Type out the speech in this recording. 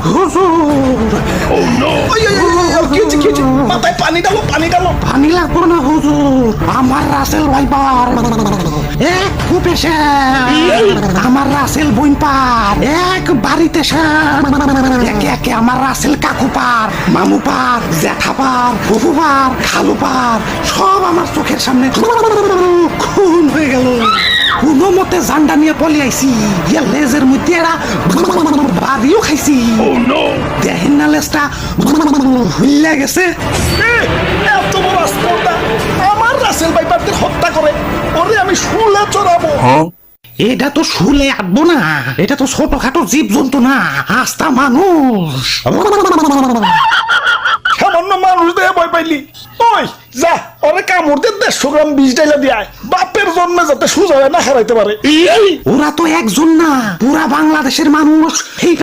হুজুর মাথায় পানি ডালো পানি লাগবো না হুজুর, আমার রাসেল ভাইবার এক কুপেশে আমার রাসেল বইন পার এক বাড়িতে একে একে আমার রাসেল কাকু পার, মামু পার, জ্যাঠা পার, ফুফু পার, খালু পার, সব আমার চোখের সামনে খুন হয়ে গেল। কোনো মতে জান্ডা নিয়ে পলি আইছি, লেজের মধ্যে এরা বাড়িও খাইছি। দেখেন না লেজটা হুইল্লা গেছে। এত বড় আস্পর্ধা আমার রাসেল ভাইপারদের হত্যা করে ওরে আমি শুলে চড়াবো। এটা তো শুলে আটবো না, এটা তো ছোটখাটো জীব জন্তু না, আস্তা মানুষ। সামান্য মানুষ দিয়ে ভয় পাইলি? ওই যা ওরে কামড় দিয়ে 150 গ্রাম বিষ ডাইলা দিয়ে বাপের জন্মে যাতে সোজা হয়ে না হারাইতে পারে। ওরা তো একজন না, পুরা বাংলাদেশের মানুষ।